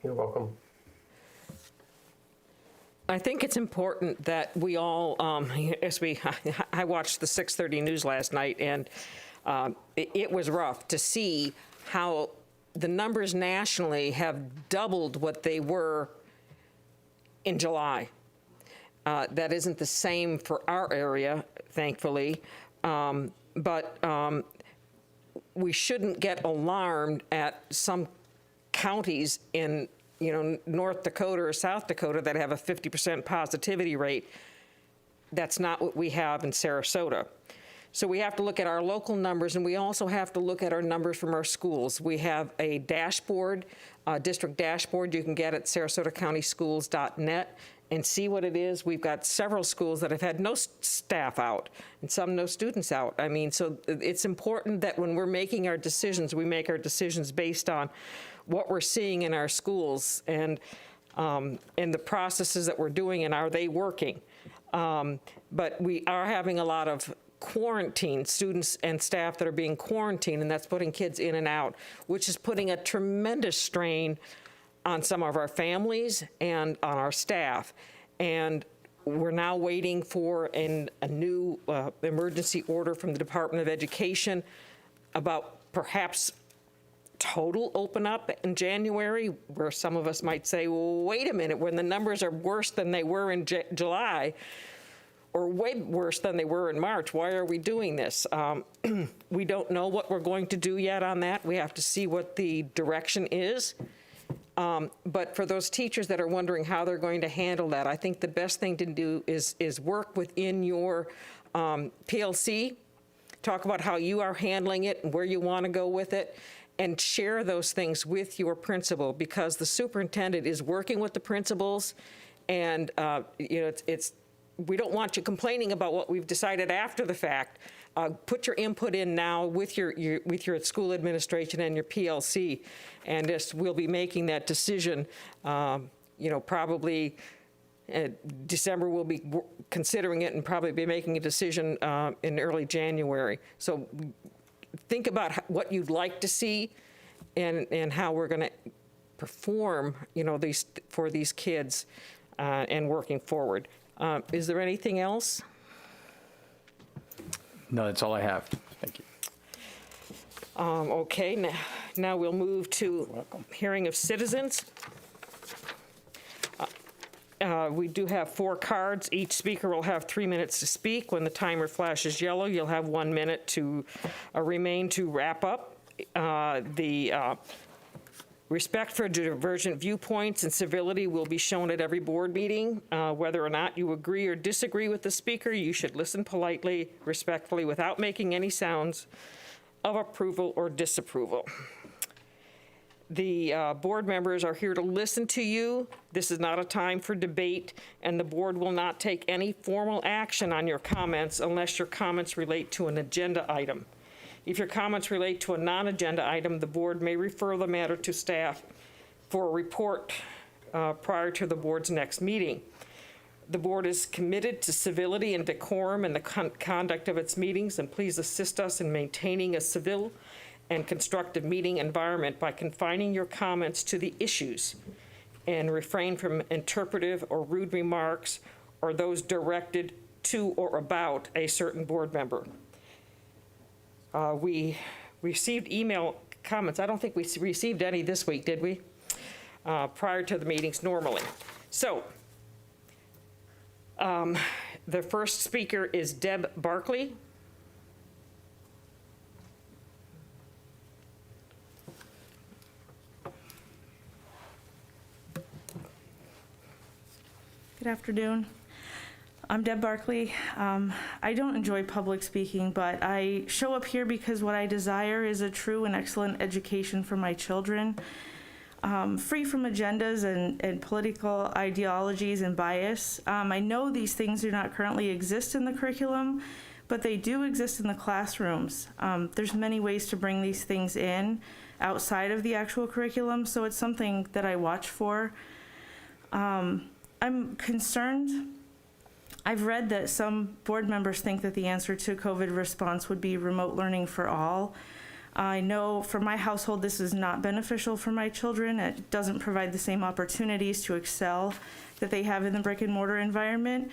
You're welcome. I think it's important that we all, I watched the 6:30 news last night, and it was rough to see how the numbers nationally have doubled what they were in July. That isn't the same for our area, thankfully, but we shouldn't get alarmed at some counties in North Dakota or South Dakota that have a 50% positivity rate. That's not what we have in Sarasota. So we have to look at our local numbers, and we also have to look at our numbers from our schools. We have a dashboard, district dashboard you can get at sarasotacountyschools.net and see what it is. We've got several schools that have had no staff out and some no students out. I mean, so it's important that when we're making our decisions, we make our decisions based on what we're seeing in our schools and the processes that we're doing, and are they working? But we are having a lot of quarantine students and staff that are being quarantined, and that's putting kids in and out, which is putting a tremendous strain on some of our families and on our staff. And we're now waiting for a new emergency order from the Department of Education about perhaps total open up in January, where some of us might say, well, wait a minute, when the numbers are worse than they were in July, or way worse than they were in March, why are we doing this? We don't know what we're going to do yet on that. We have to see what the direction is. But for those teachers that are wondering how they're going to handle that, I think the best thing to do is work within your PLC, talk about how you are handling it and where you want to go with it, and share those things with your principal, because the superintendent is working with the principals, and we don't want you complaining about what we've decided after the fact. Put your input in now with your school administration and your PLC, and we'll be making that decision. Probably December we'll be considering it, and probably be making a decision in early January. So think about what you'd like to see, and how we're going to perform, for these kids, and working forward. Is there anything else? No, that's all I have. Thank you. Okay, now we'll move to hearing of citizens. We do have 4 cards. Each speaker will have 3 minutes to speak. When the timer flashes yellow, you'll have 1 minute to remain to wrap up. The respect for divergent viewpoints and civility will be shown at every board meeting. Whether or not you agree or disagree with the speaker, you should listen politely, respectfully, without making any sounds of approval or disapproval. The board members are here to listen to you. This is not a time for debate, and the board will not take any formal action on your comments unless your comments relate to an agenda item. If your comments relate to a non-agenda item, the board may refer the matter to staff for a report prior to the board's next meeting. The board is committed to civility and decorum in the conduct of its meetings, and please assist us in maintaining a civil and constructive meeting environment by confining your comments to the issues and refrain from interpretive or rude remarks or those directed to or about a certain board member. We received email comments. I don't think we received any this week, did we? Prior to the meetings normally. So the first speaker is Deb Barkley. Good afternoon. I'm Deb Barkley. I don't enjoy public speaking, but I show up here because what I desire is a true and excellent education for my children, free from agendas and political ideologies and bias. I know these things do not currently exist in the curriculum, but they do exist in the classrooms. There's many ways to bring these things in outside of the actual curriculum, so it's something that I watch for. I'm concerned. I've read that some board members think that the answer to COVID response would be remote learning for all. I know for my household this is not beneficial for my children. It doesn't provide the same opportunities to excel that they have in the brick and mortar environment.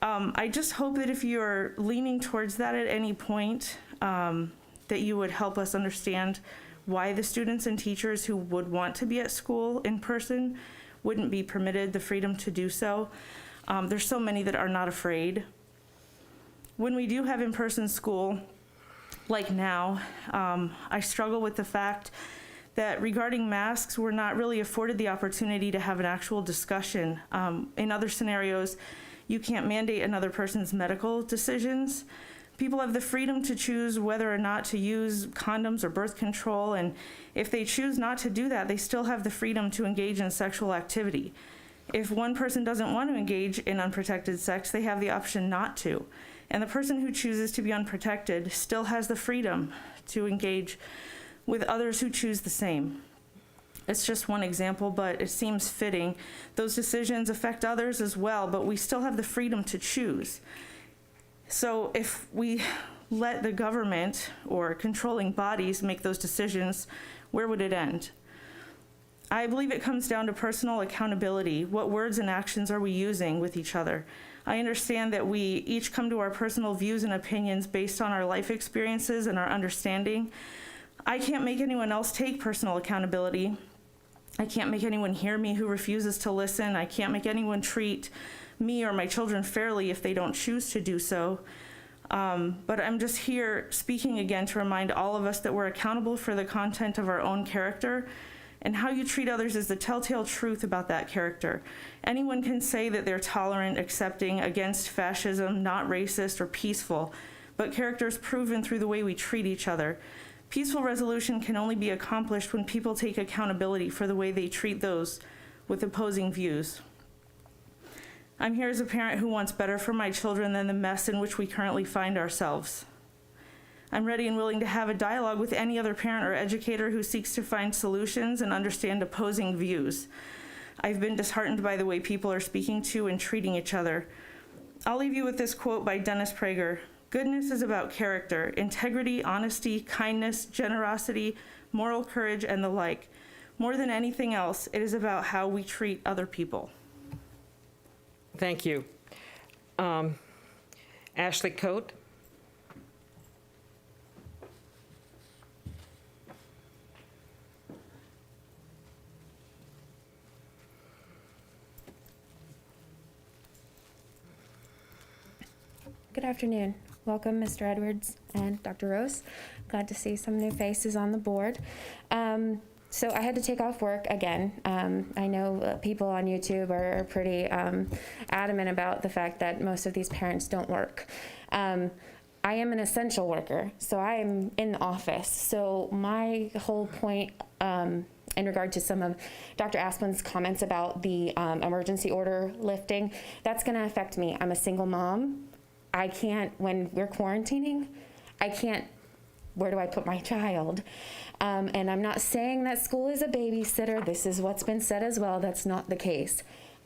I just hope that if you're leaning towards that at any point, that you would help us understand why the students and teachers who would want to be at school in person wouldn't be permitted the freedom to do so. There's so many that are not afraid. When we do have in-person school, like now, I struggle with the fact that regarding masks, we're not really afforded the opportunity to have an actual discussion. In other scenarios, you can't mandate another person's medical decisions. People have the freedom to choose whether or not to use condoms or birth control, and if they choose not to do that, they still have the freedom to engage in sexual activity. If one person doesn't want to engage in unprotected sex, they have the option not to. And the person who chooses to be unprotected still has the freedom to engage with others who choose the same. It's just one example, but it seems fitting. Those decisions affect others as well, but we still have the freedom to choose. So if we let the government or controlling bodies make those decisions, where would it end? I believe it comes down to personal accountability. What words and actions are we using with each other? I understand that we each come to our personal views and opinions based on our life experiences and our understanding. I can't make anyone else take personal accountability. I can't make anyone hear me who refuses to listen. I can't make anyone treat me or my children fairly if they don't choose to do so. But I'm just here speaking again to remind all of us that we're accountable for the content of our own character, and how you treat others is the telltale truth about that character. Anyone can say that they're tolerant, accepting, against fascism, not racist, or peaceful, but character is proven through the way we treat each other. Peaceful resolution can only be accomplished when people take accountability for the way they treat those with opposing views. I'm here as a parent who wants better for my children than the mess in which we currently find ourselves. I'm ready and willing to have a dialogue with any other parent or educator who seeks to find solutions and understand opposing views. I've been disheartened by the way people are speaking to and treating each other. I'll leave you with this quote by Dennis Prager. Goodness is about character, integrity, honesty, kindness, generosity, moral courage, and the like. More than anything else, it is about how we treat other people. Thank you. Ashley Coate. Good afternoon. Welcome, Mr. Edwards and Dr. Rose. Glad to see some new faces on the board. So I had to take off work again. I know people on YouTube are pretty adamant about the fact that most of these parents don't work. I am an essential worker, so I am in the office. So my whole point in regard to some of Dr. Asplin's comments about the emergency order lifting, that's going to affect me. I'm a single mom. I can't, when we're quarantining, I can't, where do I put my child? And I'm not saying that school is a babysitter. This is what's been said as well. That's not the case.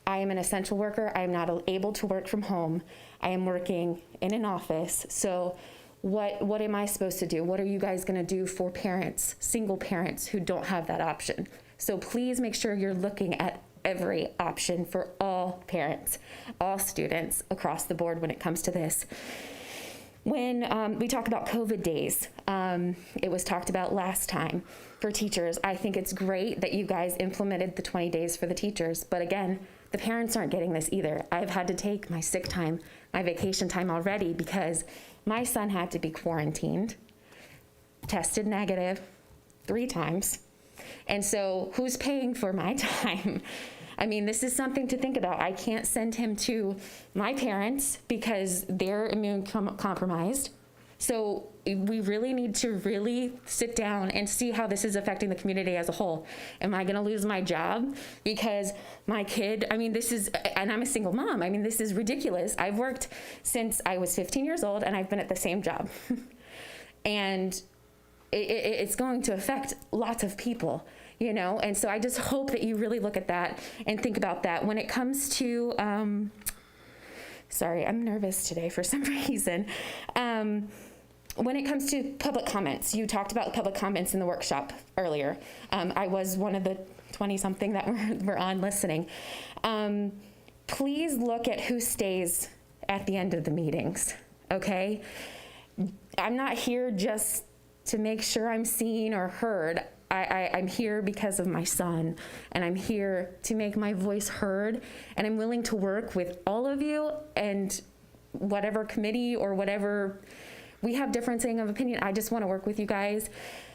I am an essential worker. I am not able to work from home. I am working in an office. So what am I supposed to do? What are you guys going to do for parents, single parents who don't have that option? So please make sure you're looking at every option for all parents, all students across the board when it comes to this. When we talk about COVID days, it was talked about last time for teachers. I think it's great that you guys implemented the 20 days for the teachers, but again, the parents aren't getting this either. I've had to take my sick time, my vacation time already because my son had to be quarantined, tested negative 3 times. And so who's paying for my time? I mean, this is something to think about. I can't send him to my parents because they're immune compromised. So we really need to really sit down and see how this is affecting the community as a whole. Am I gonna lose my job because my kid, I mean, this is, and I'm a single mom. I mean, this is ridiculous. I've worked since I was 15 years old and I've been at the same job. And it's going to affect lots of people, you know? And so I just hope that you really look at that and think about that. When it comes to, sorry, I'm nervous today for some reason. When it comes to public comments, you talked about public comments in the workshop earlier. I was one of the 20-something that were on listening. Please look at who stays at the end of the meetings, okay? I'm not here just to make sure I'm seen or heard. I'm here because of my son, and I'm here to make my voice heard, and I'm willing to work with all of you and whatever committee or whatever. We have differencing of opinion. I just want to work with you guys.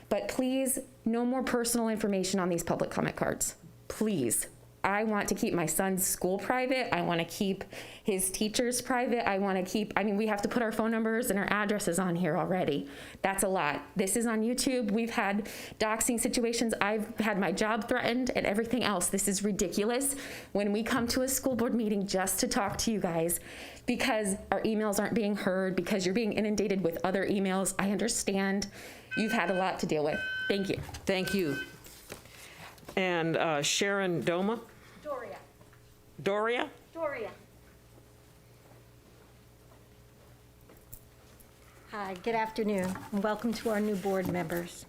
But please, no more personal information on these public comment cards. Please. I want to keep my son's school private. I want to keep his teachers private. I want to keep, I mean, we have to put our phone numbers and our addresses on here already. That's a lot. This is on YouTube. We've had doxing situations. I've had my job threatened and everything else. This is ridiculous when we come to a school board meeting just to talk to you guys because our emails aren't being heard, because you're being inundated with other emails. I understand you've had a lot to deal with. Thank you. Thank you. And Sharon Doma? Doria. Doria? Doria. Hi, good afternoon, and welcome to our new board members.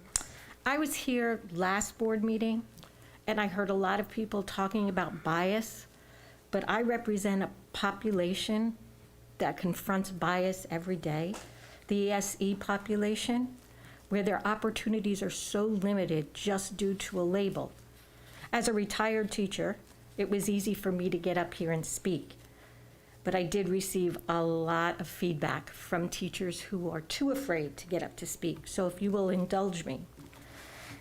I was here last board meeting, and I heard a lot of people talking about bias, but I represent a population that confronts bias every day, the ESE population, where their opportunities are so limited just due to a label. As a retired teacher, it was easy for me to get up here and speak, but I did receive a lot of feedback from teachers who are too afraid to get up to speak, so if you will indulge me.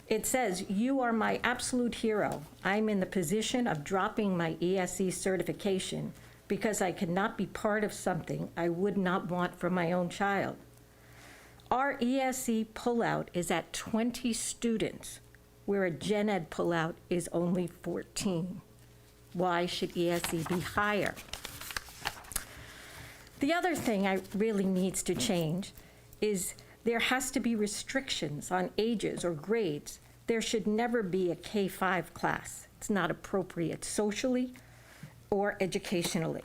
It says, "You are my absolute hero. I'm in the position of dropping my ESE certification because I cannot be part of something I would not want for my own child." Our ESE pullout is at 20 students, where a gen ed pullout is only 14. Why should ESE be higher? The other thing I really needs to change is there has to be restrictions on ages or grades. There should never be a K-5 class. It's not appropriate socially or educationally.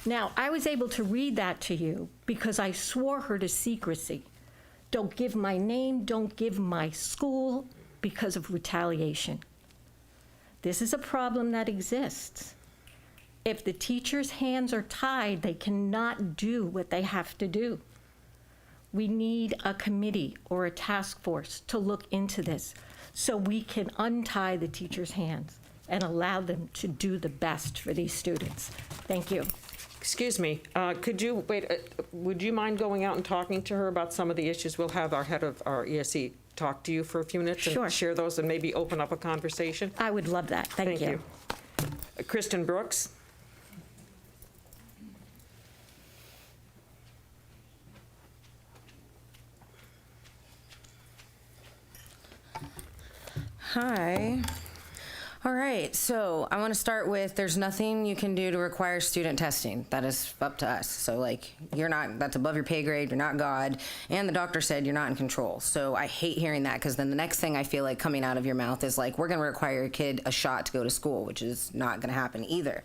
Now, I was able to read that to you because I swore her to secrecy. Don't give my name, don't give my school, because of retaliation. This is a problem that exists. If the teachers' hands are tied, they cannot do what they have to do. We need a committee or a task force to look into this so we can untie the teachers' hands and allow them to do the best for these students. Thank you. Excuse me, could you, wait, would you mind going out and talking to her about some of the issues? We'll have our head of our ESE talk to you for a few minutes Sure. and share those and maybe open up a conversation. I would love that. Thank you. Kristen Brooks? Hi. All right, so I want to start with there's nothing you can do to require student testing. That is up to us. So like that's above your pay grade, you're not God, and the doctor said you're not in control. So I hate hearing that because then the next thing I feel like coming out of your mouth is like, we're going to require your kid a shot to go to school, which is not going to happen either.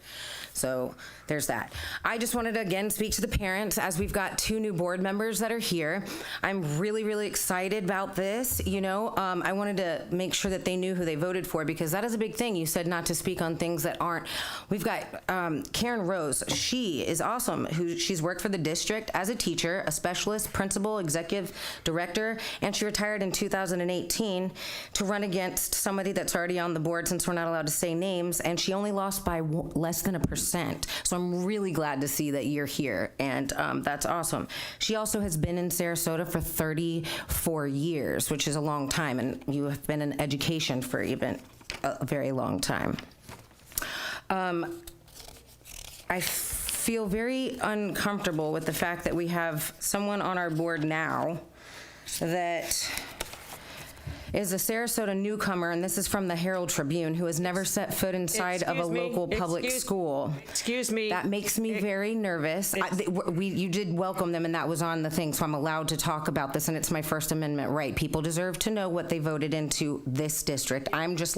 So there's that. I just wanted to again speak to the parents as we've got 2 new board members that are here. I'm really, really excited about this. I wanted to make sure that they knew who they voted for because that is a big thing. You said not to speak on things that aren't. We've got Karen Rose. She is awesome. She's worked for the district as a teacher, a specialist, principal, executive director, and she retired in 2018 to run against somebody that's already on the board since we're not allowed to say names, and she only lost by less than 1%. So I'm really glad to see that you're here, and that's awesome. She also has been in Sarasota for 34 years, which is a long time, and you have been in education for even a very long time. I feel very uncomfortable with the fact that we have someone on our board now that is a Sarasota newcomer, and this is from the Herald Tribune, who has never set foot inside of a local public school. Excuse me. That makes me very nervous. You did welcome them, and that was on the thing, so I'm allowed to talk about this, and it's my First Amendment right. People deserve to know what they voted into this district. I'm just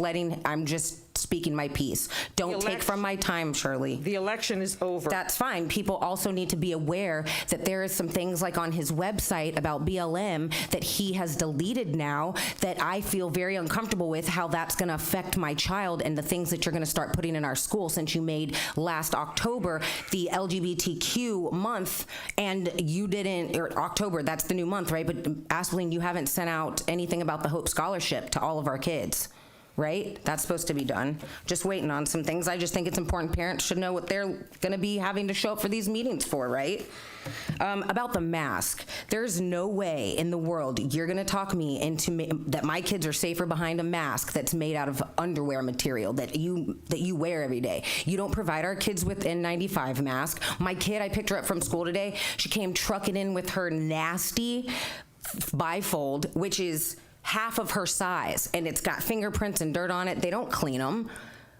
speaking my piece. Don't take from my time, Shirley. The election is over. That's fine. People also need to be aware that there is some things like on his website about BLM that he has deleted now that I feel very uncomfortable with how that's going to affect my child and the things that you're going to start putting in our school since you made last October the LGBTQ month and you didn't, or October, that's the new month, right? But Aspeline, you haven't sent out anything about the Hope Scholarship to all of our kids. Right? That's supposed to be done. Just waiting on some things. I just think it's important parents should know what they're going to be having to show up for these meetings for, right? About the mask. There's no way in the world you're going to talk me into that my kids are safer behind a mask that's made out of underwear material that you wear every day. You don't provide our kids with N95 mask. My kid, I picked her up from school today. She came trucking in with her nasty bifold, which is half of her size, and it's got fingerprints and dirt on it. They don't clean them.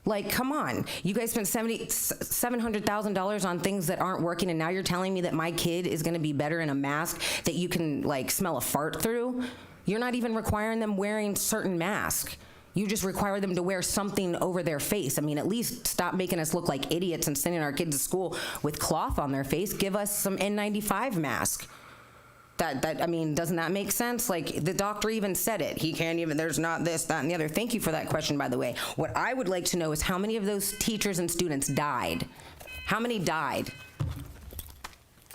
Like, come on. You guys spent $700,000 on things that aren't working, and now you're telling me that my kid is going to be better in a mask that you can, like, smell a fart through? You're not even requiring them wearing certain masks. You just require them to wear something over their face. I mean, at least stop making us look like idiots and sending our kids to school with cloth on their face. Give us some N95 mask. I mean, doesn't that make sense? Like, the doctor even said it. He can't even, there's not this, that, and the other. Thank you for that question, by the way. What I would like to know is how many of those teachers and students died? How many died?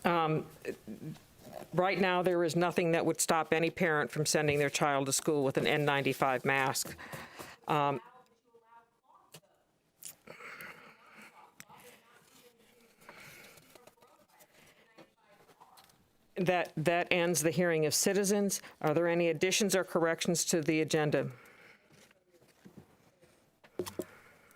Right now, there is nothing that would stop any parent from sending their child to school with an N95 mask. That ends the hearing of citizens. Are there any additions or corrections to the agenda?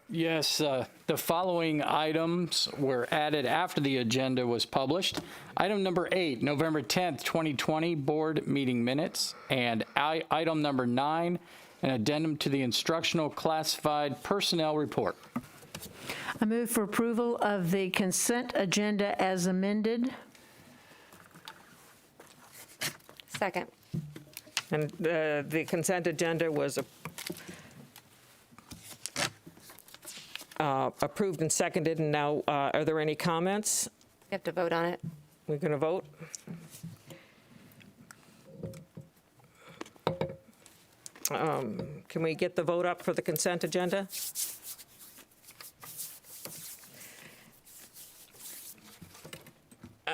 Yes, the following items were added after the agenda was published. Item number 8, November 10th, 2020, board meeting minutes. And item number 9, an addendum to the instructional classified personnel report. I move for approval of the consent agenda as amended. Second. And the consent agenda was approved and seconded, and now are there any comments? You have to vote on it. We're going to vote? Can we get the vote up for the consent agenda?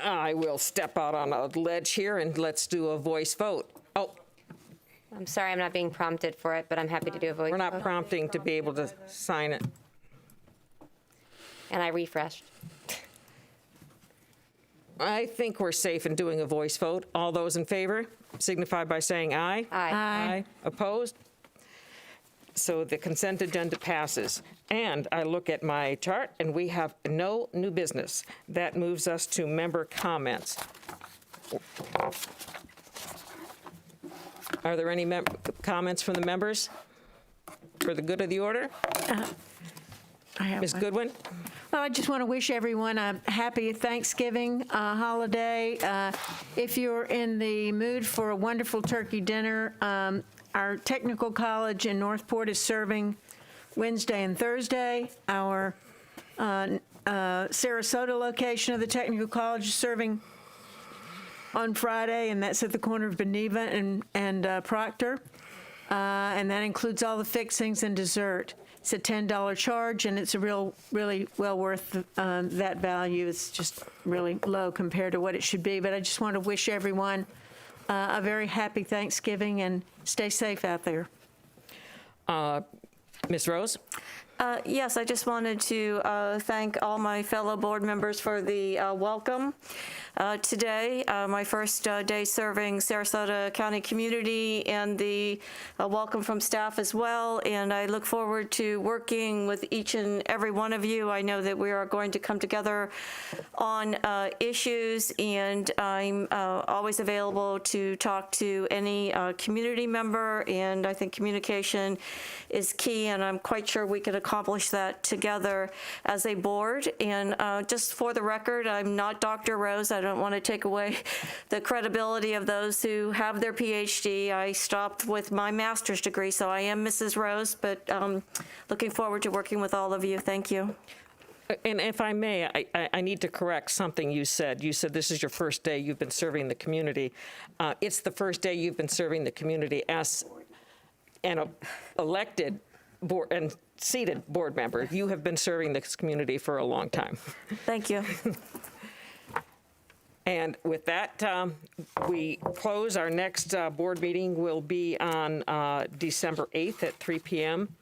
I will step out on a ledge here and let's do a voice vote. Oh. I'm sorry I'm not being prompted for it, but I'm happy to do a voice vote. We're not prompting to be able to sign it. And I refreshed. I think we're safe in doing a voice vote. All those in favor signify by saying aye. Aye. Aye. Opposed? So the consent agenda passes. And I look at my chart, and we have no new business. That moves us to member comments. Are there any comments from the members? for the good of the order? Ms. Goodwin? Well, I just want to wish everyone a happy Thanksgiving holiday. If you're in the mood for a wonderful turkey dinner, our technical college in Northport is serving Wednesday and Thursday. Our Sarasota location of the technical college is serving on Friday, and that's at the corner of Beneva and Proctor. And that includes all the fixings and dessert. It's a $10 charge, and it's a really well worth that value. It's just really low compared to what it should be. But I just want to wish everyone a very happy Thanksgiving, and stay safe out there. Ms. Rose? Yes, I just wanted to thank all my fellow board members for the welcome today. My first day serving Sarasota County community, and the welcome from staff as well. And I look forward to working with each and every one of you. I know that we are going to come together on issues, and I'm always available to talk to any community member. And I think communication is key, and I'm quite sure we can accomplish that together as a board. And just for the record, I'm not Dr. Rose. I don't want to take away the credibility of those who have their PhD. I stopped with my master's degree, so I am Mrs. Rose, but looking forward to working with all of you. Thank you. And if I may, I need to correct something you said. You said this is your first day you've been serving the community. It's the first day you've been serving the community as an elected board and seated board member. You have been serving this community for a long time. Thank you. And with that, we close. Our next board meeting will be on December 8th at 3 p.m.